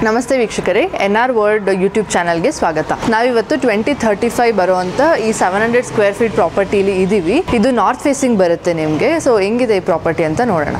ನಮಸ್ತೆ ವೀಕ್ಷಕರೇ, NR world YouTube ಚಾನಲ್ಗೆ ಸ್ವಾಗತ. ನಾವಿವತ್ತು 2035 ಬರುವಂಥ ಈ 700 ಸ್ಕ್ವೇರ್ ಫೀಟ್ ಪ್ರಾಪರ್ಟಿಲಿ ಇದ್ದೀವಿ. ಇದು ನಾರ್ತ್ ಫೇಸಿಂಗ್ ಬರುತ್ತೆ ನಿಮಗೆ. ಸೊ ಹೆಂಗಿದೆ ಈ ಪ್ರಾಪರ್ಟಿ ಅಂತ ನೋಡೋಣ.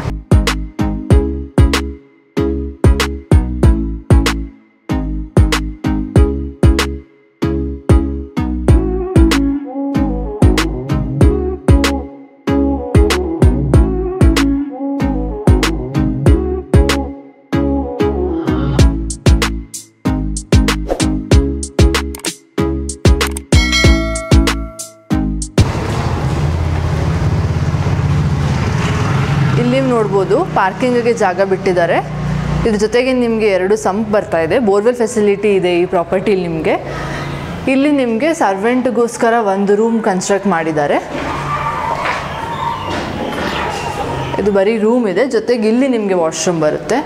ಇಲ್ಲಿ ನೋಡ್ಬೋದು ಪಾರ್ಕಿಂಗ್ಗೆ ಜಾಗ ಬಿಟ್ಟಿದ್ದಾರೆ. ಇದ್ರ ಜೊತೆಗೆ ನಿಮಗೆ 2 ಸಂಪ್ ಬರ್ತಾ ಇದೆ. ಬೋರ್ವೆಲ್ ಫೆಸಿಲಿಟಿ ಇದೆ ಈ ಪ್ರಾಪರ್ಟಿಲಿ ನಿಮಗೆ. ಇಲ್ಲಿ ನಿಮಗೆ ಸರ್ವೆಂಟ್ಗೋಸ್ಕರ ಒಂದು ರೂಮ್ ಕನ್ಸ್ಟ್ರಕ್ಟ್ ಮಾಡಿದ್ದಾರೆ. ಇದು ಬರೀ ರೂಮ್ ಇದೆ, ಜೊತೆಗೆ ಇಲ್ಲಿ ನಿಮಗೆ ವಾಶ್ರೂಮ್ ಬರುತ್ತೆ.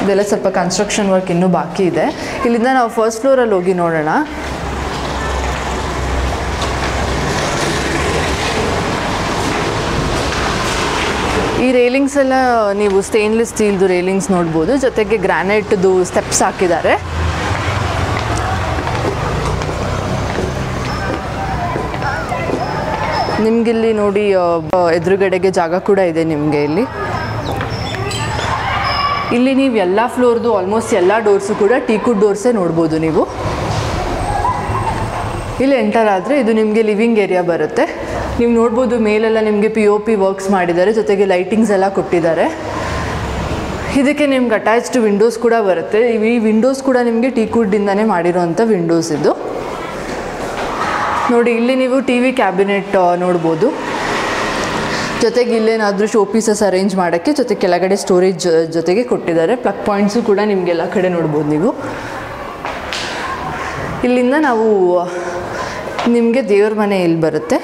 ಇದೆಲ್ಲ ಸ್ವಲ್ಪ ಕನ್ಸ್ಟ್ರಕ್ಷನ್ ವರ್ಕ್ ಇನ್ನೂ ಬಾಕಿ ಇದೆ. ಇಲ್ಲಿಂದ ನಾವು ಫಸ್ಟ್ ಫ್ಲೋರಲ್ಲಿ ಹೋಗಿ ನೋಡೋಣ. ಈ ರೇಲಿಂಗ್ಸ್ ಎಲ್ಲ ನೀವು ಸ್ಟೇನ್ಲೆಸ್ ಸ್ಟೀಲ್ದು ರೇಲಿಂಗ್ಸ್ ನೋಡ್ಬೋದು. ಜೊತೆಗೆ ಗ್ರಾನೈಟ್ದು ಸ್ಟೆಪ್ಸ್ ಹಾಕಿದ್ದಾರೆ. ನಿಮಗಿಲ್ಲಿ ನೋಡಿ ಎದುರುಗಡೆಗೆ ಜಾಗ ಕೂಡ ಇದೆ ನಿಮಗೆ. ಇಲ್ಲಿ ನೀವು ಎಲ್ಲ ಫ್ಲೋರ್ದು ಆಲ್ಮೋಸ್ಟ್ ಎಲ್ಲ ಡೋರ್ಸು ಕೂಡ ಟೀಕುಡ್ ಡೋರ್ಸೇ ನೋಡ್ಬೋದು ನೀವು. ಇಲ್ಲಿ ಎಂಟರ್ ಆದರೆ ಇದು ನಿಮಗೆ ಲಿವಿಂಗ್ ಏರಿಯಾ ಬರುತ್ತೆ. ನೀವು ನೋಡ್ಬೋದು ಮೇಲೆಲ್ಲ ನಿಮಗೆ POP ವರ್ಕ್ಸ್ ಮಾಡಿದ್ದಾರೆ, ಜೊತೆಗೆ ಲೈಟಿಂಗ್ಸ್ ಎಲ್ಲ ಕೊಟ್ಟಿದ್ದಾರೆ. ಇದಕ್ಕೆ ನಿಮ್ಗೆ ಅಟ್ಯಾಚ್ಡ್ ವಿಂಡೋಸ್ ಕೂಡ ಬರುತ್ತೆ. ಈ ವಿಂಡೋಸ್ ಕೂಡ ನಿಮಗೆ ಟೀಕುಡ್ಡಿಂದನೇ ಮಾಡಿರೋವಂಥ ವಿಂಡೋಸ್ ಇದು. ನೋಡಿ, ಇಲ್ಲಿ ನೀವು TV ಕ್ಯಾಬಿನೆಟ್ ನೋಡ್ಬೋದು. ಜೊತೆಗೆ ಇಲ್ಲೇನಾದರೂ ಶೋ ಪೀಸಸ್ ಅರೇಂಜ್ ಮಾಡೋಕ್ಕೆ, ಜೊತೆಗೆ ಕೆಳಗಡೆ ಸ್ಟೋರೇಜ್ ಜೊತೆಗೆ ಕೊಟ್ಟಿದ್ದಾರೆ. ಪ್ಲಗ್ ಪಾಯಿಂಟ್ಸು ಕೂಡ ನಿಮಗೆಲ್ಲ ಕಡೆ ನೋಡ್ಬೋದು ನೀವು. ಇಲ್ಲಿಂದ ನಾವು ನಿಮಗೆ ದೇವ್ರ ಮನೆ ಇಲ್ಲಿ ಬರುತ್ತೆ.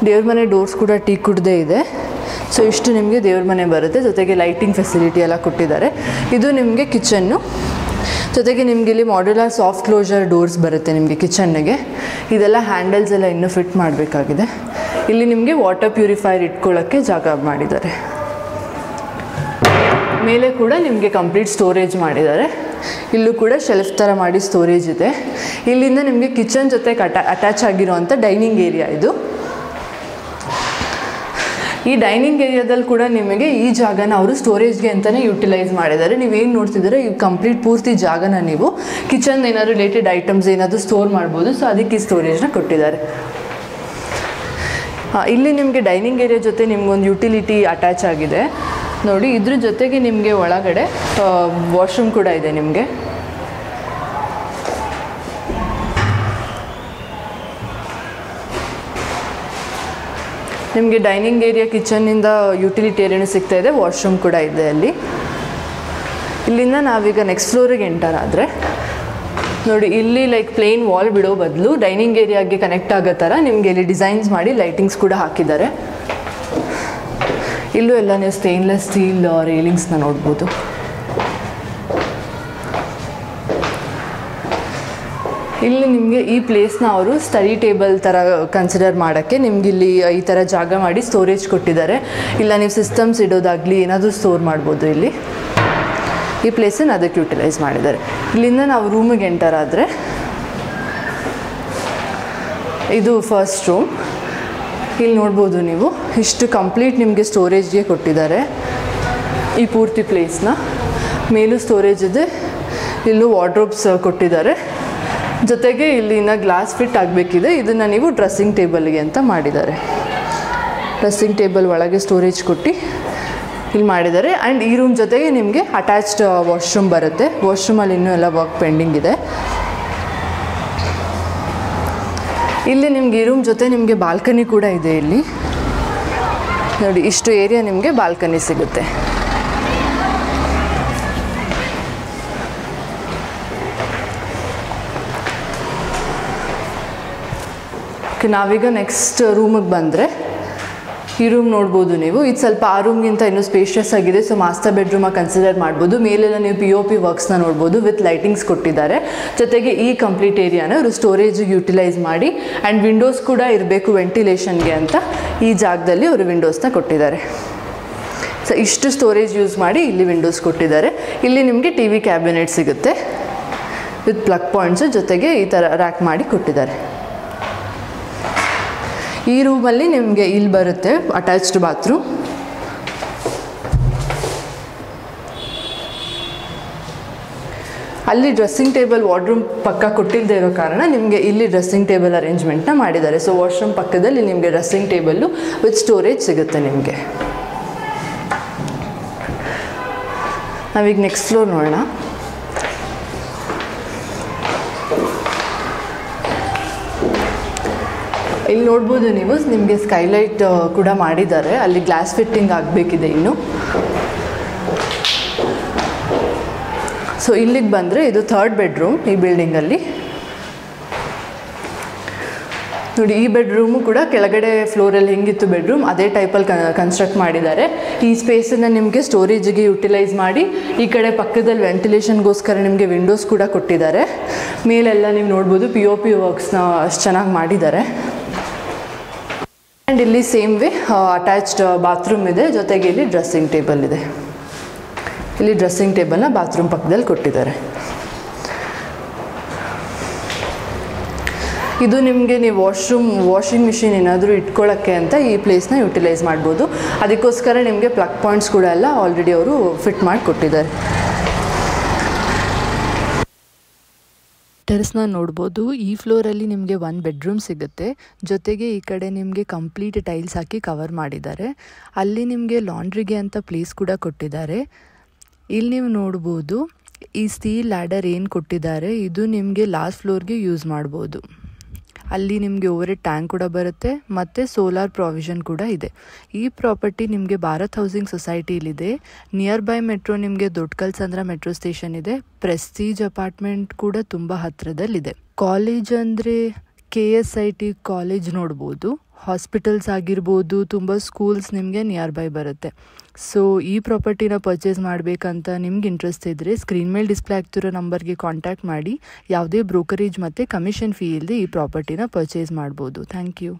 ದೇವ್ರ ಮನೆ ಡೋರ್ಸ್ ಕೂಡ ಟೀಕುಡ್ದೇ ಇದೆ. ಸೊ ಇಷ್ಟು ನಿಮಗೆ ದೇವ್ರ ಮನೆ ಬರುತ್ತೆ. ಜೊತೆಗೆ ಲೈಟಿಂಗ್ ಫೆಸಿಲಿಟಿ ಎಲ್ಲ ಕೊಟ್ಟಿದ್ದಾರೆ. ಇದು ನಿಮಗೆ ಕಿಚನ್ನು. ಜೊತೆಗೆ ನಿಮಗೆ ಇಲ್ಲಿ ಮಾಡ್ಯುಲರ್ ಸಾಫ್ಟ್ ಕ್ಲೋಜರ್ ಡೋರ್ಸ್ ಬರುತ್ತೆ ನಿಮಗೆ ಕಿಚನ್ನಿಗೆ. ಇದೆಲ್ಲ ಹ್ಯಾಂಡಲ್ಸ್ ಎಲ್ಲ ಇನ್ನೂ ಫಿಟ್ ಮಾಡಬೇಕಾಗಿದೆ. ಇಲ್ಲಿ ನಿಮಗೆ ವಾಟರ್ ಪ್ಯೂರಿಫೈಯರ್ ಇಟ್ಕೊಳ್ಳೋಕ್ಕೆ ಜಾಗ ಮಾಡಿದ್ದಾರೆ. ಮೇಲೆ ಕೂಡ ನಿಮಗೆ ಕಂಪ್ಲೀಟ್ ಸ್ಟೋರೇಜ್ ಮಾಡಿದ್ದಾರೆ. ಇಲ್ಲೂ ಕೂಡ ಶೆಲ್ಫ್ ಥರ ಮಾಡಿ ಸ್ಟೋರೇಜ್ ಇದೆ. ಇಲ್ಲಿಂದ ನಿಮಗೆ ಕಿಚನ್ ಜೊತೆಗೆ ಅಟ್ಯಾಚ್ ಆಗಿರೋವಂಥ ಡೈನಿಂಗ್ ಏರಿಯಾ ಇದು. ಈ ಡೈನಿಂಗ್ ಏರಿಯಾದಲ್ಲಿ ಕೂಡ ನಿಮಗೆ ಈ ಜಾಗನ ಅವರು ಸ್ಟೋರೇಜ್ಗೆ ಅಂತಲೇ ಯುಟಿಲೈಸ್ ಮಾಡಿದ್ದಾರೆ. ನೀವೇನು ನೋಡ್ತಿದ್ದೀರಾ, ಈ ಕಂಪ್ಲೀಟ್ ಪೂರ್ತಿ ಜಾಗನ ನೀವು ಕಿಚನ್ ಏನಾದರೂ ರಿಲೇಟೆಡ್ ಐಟಮ್ಸ್ ಏನಾದರೂ ಸ್ಟೋರ್ ಮಾಡ್ಬೋದು. ಸೊ ಅದಕ್ಕೆ ಈ ಸ್ಟೋರೇಜ್ನ ಕೊಟ್ಟಿದ್ದಾರೆ. ಇಲ್ಲಿ ನಿಮಗೆ ಡೈನಿಂಗ್ ಏರಿಯಾ ಜೊತೆ ನಿಮ್ಗೊಂದು ಯುಟಿಲಿಟಿ ಅಟ್ಯಾಚ್ ಆಗಿದೆ ನೋಡಿ. ಇದ್ರ ಜೊತೆಗೆ ನಿಮಗೆ ಒಳಗಡೆ ವಾಶ್ರೂಮ್ ಕೂಡ ಇದೆ ನಿಮಗೆ. ನಿಮಗೆ ಡೈನಿಂಗ್ ಏರಿಯಾ ಕಿಚನ್ನಿಂದ ಯುಟಿಲಿಟಿ ಏರಿಯಾನು ಸಿಗ್ತಾ ಇದೆ, ವಾಶ್ರೂಮ್ ಕೂಡ ಇದೆ ಅಲ್ಲಿ. ಇಲ್ಲಿಂದ ನಾವೀಗ ನೆಕ್ಸ್ಟ್ ಫ್ಲೋರಿಗೆ ಎಂಟರ್ ಆದರೆ ನೋಡಿ, ಇಲ್ಲಿ ಲೈಕ್ ಪ್ಲೇನ್ ವಾಲ್ ಬಿಡೋ ಬದಲು ಡೈನಿಂಗ್ ಏರಿಯಾಗೆ ಕನೆಕ್ಟ್ ಆಗೋ ಥರ ನಿಮಗೆ ಇಲ್ಲಿ ಡಿಸೈನ್ಸ್ ಮಾಡಿ ಲೈಟಿಂಗ್ಸ್ ಕೂಡ ಹಾಕಿದ್ದಾರೆ. ಇಲ್ಲೂ ಎಲ್ಲ ನೀವು ಸ್ಟೇನ್ಲೆಸ್ ಸ್ಟೀಲ್ ರೇಲಿಂಗ್ಸ್ನ ನೋಡ್ಬೋದು. ಇಲ್ಲಿ ನಿಮಗೆ ಈ ಪ್ಲೇಸ್ನ ಅವರು ಸ್ಟಡಿ ಟೇಬಲ್ ಥರ ಕನ್ಸಿಡರ್ ಮಾಡೋಕ್ಕೆ ನಿಮ್ಗೆ ಇಲ್ಲಿ ಈ ಥರ ಜಾಗ ಮಾಡಿ ಸ್ಟೋರೇಜ್ ಕೊಟ್ಟಿದ್ದಾರೆ. ಇಲ್ಲ ನೀವು ಸಿಸ್ಟಮ್ಸ್ ಇಡೋದಾಗಲಿ ಏನಾದರೂ ಸ್ಟೋರ್ ಮಾಡ್ಬೋದು. ಇಲ್ಲಿ ಈ ಪ್ಲೇಸನ್ನು ಅದಕ್ಕೆ ಯುಟಿಲೈಸ್ ಮಾಡಿದ್ದಾರೆ. ಇಲ್ಲಿಂದ ನಾವು ರೂಮಿಗೆ ಎಂಟರ್ ಆದರೆ ಇದು ಫಸ್ಟ್ ರೂಮ್. ಇಲ್ಲಿ ನೋಡ್ಬೋದು ನೀವು, ಇಷ್ಟು ಕಂಪ್ಲೀಟ್ ನಿಮಗೆ ಸ್ಟೋರೇಜ್ಗೆ ಕೊಟ್ಟಿದ್ದಾರೆ ಈ ಪೂರ್ತಿ ಪ್ಲೇಸ್ನ. ಮೇಲೂ ಸ್ಟೋರೇಜ್ ಇದೆ, ಇಲ್ಲೂ ವಾರ್ಡ್ರೋಬ್ಸ್ ಕೊಟ್ಟಿದ್ದಾರೆ. ಜೊತೆಗೆ ಇಲ್ಲಿನ ಗ್ಲಾಸ್ ಫಿಟ್ ಆಗಬೇಕಿದೆ. ಇದನ್ನು ನೀವು ಡ್ರೆಸ್ಸಿಂಗ್ ಟೇಬಲ್ಗೆ ಅಂತ ಮಾಡಿದ್ದಾರೆ. ಡ್ರೆಸ್ಸಿಂಗ್ ಟೇಬಲ್ ಒಳಗೆ ಸ್ಟೋರೇಜ್ ಕೊಟ್ಟು ಇಲ್ಲಿ ಮಾಡಿದ್ದಾರೆ. ಆ್ಯಂಡ್ ಈ ರೂಮ್ ಜೊತೆಗೆ ನಿಮಗೆ ಅಟ್ಯಾಚ್ಡ್ ವಾಶ್ರೂಮ್ ಬರುತ್ತೆ. ವಾಶ್ರೂಮಲ್ಲಿ ಇನ್ನೂ ಎಲ್ಲ ವರ್ಕ್ ಪೆಂಡಿಂಗ್ ಇದೆ. ಇಲ್ಲಿ ನಿಮ್ಗೆ ಈ ರೂಮ್ ಜೊತೆ ನಿಮಗೆ ಬಾಲ್ಕನಿ ಕೂಡ ಇದೆ. ಇಲ್ಲಿ ನೋಡಿ, ಇಷ್ಟು ಏರಿಯಾ ನಿಮಗೆ ಬಾಲ್ಕನಿ ಸಿಗುತ್ತೆ. ನಾವೀಗ ನೆಕ್ಸ್ಟ್ ರೂಮಿಗೆ ಬಂದರೆ ಈ ರೂಮ್ ನೋಡ್ಬೋದು ನೀವು. ಇದು ಸ್ವಲ್ಪ ಆ ರೂಮ್ಗಿಂತ ಇನ್ನೂ ಸ್ಪೇಷಿಯಸ್ ಆಗಿದೆ. ಸೊ ಮಾಸ್ಟರ್ ಬೆಡ್ರೂಮಾಗಿ ಕನ್ಸಿಡರ್ ಮಾಡ್ಬೋದು. ಮೇಲೆಲ್ಲ ನೀವು POP ವರ್ಕ್ಸ್ನ ನೋಡ್ಬೋದು, ವಿತ್ ಲೈಟಿಂಗ್ಸ್ ಕೊಟ್ಟಿದ್ದಾರೆ. ಜೊತೆಗೆ ಈ ಕಂಪ್ಲೀಟ್ ಏರಿಯಾನ ಅವರು ಸ್ಟೋರೇಜಿಗೆ ಯುಟಿಲೈಸ್ ಮಾಡಿ ಆ್ಯಂಡ್ ವಿಂಡೋಸ್ ಕೂಡ ಇರಬೇಕು ವೆಂಟಿಲೇಷನ್ಗೆ ಅಂತ ಈ ಜಾಗದಲ್ಲಿ ಅವರು ವಿಂಡೋಸ್ನ ಕೊಟ್ಟಿದ್ದಾರೆ. ಸೊ ಇಷ್ಟು ಸ್ಟೋರೇಜ್ ಯೂಸ್ ಮಾಡಿ ಇಲ್ಲಿ ವಿಂಡೋಸ್ ಕೊಟ್ಟಿದ್ದಾರೆ. ಇಲ್ಲಿ ನಿಮಗೆ ಟಿ ವಿ ಕ್ಯಾಬಿನೆಟ್ ಸಿಗುತ್ತೆ ವಿತ್ ಪ್ಲಗ್ ಪಾಯಿಂಟ್ಸು, ಜೊತೆಗೆ ಈ ಥರ ರ್ಯಾಕ್ ಮಾಡಿ ಕೊಟ್ಟಿದ್ದಾರೆ. ಈ ರೂಮಲ್ಲಿ ನಿಮಗೆ ಇಲ್ಲಿ ಬರುತ್ತೆ ಅಟ್ಯಾಚ್ಡ್ ಬಾತ್ರೂಮ್. ಅಲ್ಲಿ ಡ್ರೆಸ್ಸಿಂಗ್ ಟೇಬಲ್ ವಾರ್ಡ್ರೂಮ್ ಪಕ್ಕ ಕೊಟ್ಟಿಲ್ಲದೆ ಇರೋ ಕಾರಣ ನಿಮಗೆ ಇಲ್ಲಿ ಡ್ರೆಸ್ಸಿಂಗ್ ಟೇಬಲ್ ಅರೇಂಜ್ಮೆಂಟ್ನ ಮಾಡಿದ್ದಾರೆ. ಸೊ ವಾಶ್ರೂಮ್ ಪಕ್ಕದಲ್ಲಿ ನಿಮಗೆ ಡ್ರೆಸ್ಸಿಂಗ್ ಟೇಬಲ್ಲು ವಿತ್ ಸ್ಟೋರೇಜ್ ಸಿಗುತ್ತೆ ನಿಮಗೆ. ನಾವೀಗ ನೆಕ್ಸ್ಟ್ ಫ್ಲೋರ್ ನೋಡೋಣ. ಇಲ್ಲಿ ನೋಡ್ಬೋದು ನೀವು, ನಿಮಗೆ ಸ್ಕೈಲೈಟ್ ಕೂಡ ಮಾಡಿದ್ದಾರೆ. ಅಲ್ಲಿ ಗ್ಲಾಸ್ ಫಿಟ್ಟಿಂಗ್ ಆಗಬೇಕಿದೆ ಇನ್ನು. ಸೊ ಇಲ್ಲಿಗೆ ಬಂದರೆ ಇದು 3rd ಬೆಡ್ರೂಮ್ ಈ ಬಿಲ್ಡಿಂಗಲ್ಲಿ. ನೋಡಿ, ಈ ಬೆಡ್ರೂಮು ಕೂಡ ಕೆಳಗಡೆ ಫ್ಲೋರಲ್ಲಿ ಹೆಂಗಿತ್ತು ಬೆಡ್ರೂಮ್ ಅದೇ ಟೈಪಲ್ಲಿ ಕನ್ಸ್ಟ್ರಕ್ಟ್ ಮಾಡಿದ್ದಾರೆ. ಈ ಸ್ಪೇಸನ್ನು ನಿಮಗೆ ಸ್ಟೋರೇಜಿಗೆ ಯುಟಿಲೈಸ್ ಮಾಡಿ ಈ ಕಡೆ ಪಕ್ಕದಲ್ಲಿ ವೆಂಟಿಲೇಷನ್ಗೋಸ್ಕರ ನಿಮಗೆ ವಿಂಡೋಸ್ ಕೂಡ ಕೊಟ್ಟಿದ್ದಾರೆ. ಮೇಲೆಲ್ಲ ನೀವು ನೋಡ್ಬೋದು POP ವರ್ಕ್ಸ್ನ ಅಷ್ಟು ಚೆನ್ನಾಗಿ ಮಾಡಿದ್ದಾರೆ. ಆ್ಯಂಡ್ ಇಲ್ಲಿ ಸೇಮ್ ವೇ ಅಟ್ಯಾಚ್ಡ್ ಬಾತ್ರೂಮ್ ಇದೆ, ಜೊತೆಗೆ ಇಲ್ಲಿ ಡ್ರೆಸ್ಸಿಂಗ್ ಟೇಬಲ್ ಇದೆ. ಇಲ್ಲಿ ಡ್ರೆಸ್ಸಿಂಗ್ ಟೇಬಲ್ನ ಬಾತ್ರೂಮ್ ಪಕ್ಕದಲ್ಲಿ ಕೊಟ್ಟಿದ್ದಾರೆ. ಇದು ನಿಮಗೆ ನೀವು ವಾಷಿಂಗ್ ಮಿಷಿನ್ ಏನಾದರೂ ಇಟ್ಕೊಳ್ಳೋಕ್ಕೆ ಅಂತ ಈ ಪ್ಲೇಸ್ನ ಯುಟಿಲೈಸ್ ಮಾಡ್ಬೋದು. ಅದಕ್ಕೋಸ್ಕರ ನಿಮಗೆ ಪ್ಲಗ್ ಪಾಯಿಂಟ್ಸ್ ಕೂಡ ಎಲ್ಲ ಆಲ್ರೆಡಿ ಅವರು ಫಿಟ್ ಮಾಡಿ ಕೊಟ್ಟಿದ್ದಾರೆ. ಟೆರೆಸ್ನ ನೋಡ್ಬೋದು. ಈ ಫ್ಲೋರಲ್ಲಿ ನಿಮಗೆ 1 ಬೆಡ್ರೂಮ್ ಸಿಗುತ್ತೆ, ಜೊತೆಗೆ ಈ ಕಡೆ ನಿಮಗೆ ಕಂಪ್ಲೀಟ್ ಟೈಲ್ಸ್ ಹಾಕಿ ಕವರ್ ಮಾಡಿದ್ದಾರೆ. ಅಲ್ಲಿ ನಿಮಗೆ ಲಾಂಡ್ರಿಗೆ ಅಂತ ಪ್ಲೇಸ್ ಕೂಡ ಕೊಟ್ಟಿದ್ದಾರೆ. ಇಲ್ಲಿ ನೀವು ನೋಡ್ಬೋದು ಈ ಸ್ಟೀಲ್ ಲ್ಯಾಡರ್ ಏನು ಕೊಟ್ಟಿದ್ದಾರೆ ಇದು ನಿಮಗೆ ಲಾಸ್ಟ್ ಫ್ಲೋರ್ಗೆ ಯೂಸ್ ಮಾಡ್ಬೋದು. ಅಲ್ಲಿ ನಿಮಗೆ ಓವರ್ ಹೆಡ್ ಟ್ಯಾಂಕ್ ಕೂಡ ಬರುತ್ತೆ ಮತ್ತು ಸೋಲಾರ್ ಪ್ರಾವಿಷನ್ ಕೂಡ ಇದೆ. ಈ ಪ್ರಾಪರ್ಟಿ ನಿಮಗೆ ಭಾರತ್ ಹೌಸಿಂಗ್ ಸೊಸೈಟಿಲಿದೆ. ನಿಯರ್ ಬೈ ಮೆಟ್ರೋ ನಿಮಗೆ ದೊಡ್ಡಕಲ್ಸಂದ್ರ ಮೆಟ್ರೋ ಸ್ಟೇಷನ್ ಇದೆ. ಪ್ರೆಸ್ಟೀಜ್ ಅಪಾರ್ಟ್ಮೆಂಟ್ ಕೂಡ ತುಂಬ ಹತ್ತಿರದಲ್ಲಿದೆ. ಕಾಲೇಜ್ ಅಂದರೆ KSIT ಕಾಲೇಜ್ ನೋಡ್ಬೋದು. ಹಾಸ್ಪಿಟಲ್ಸ್ ಆಗಿರ್ಬೋದು, ತುಂಬ ಸ್ಕೂಲ್ಸ್ ನಿಮಗೆ ನಿಯರ್ ಬೈ ಬರುತ್ತೆ. ಸೊ ಈ ಪ್ರಾಪರ್ಟಿನ ಪರ್ಚೇಸ್ ಮಾಡಬೇಕಂತ ನಿಮ್ಗೆ ಇಂಟ್ರೆಸ್ಟ್ ಇದ್ದರೆ ಸ್ಕ್ರೀನ್ ಮೇಲೆ ಡಿಸ್ಪ್ಲೇ ಆಗ್ತಿರೋ ನಂಬರ್ಗೆ ಕಾಂಟ್ಯಾಕ್ಟ್ ಮಾಡಿ ಯಾವುದೇ ಬ್ರೋಕರೇಜ್ ಮತ್ತು ಕಮಿಷನ್ ಫೀ ಇಲ್ಲದೆ ಈ ಪ್ರಾಪರ್ಟಿನ ಪರ್ಚೇಸ್ ಮಾಡ್ಬೋದು. Thank you.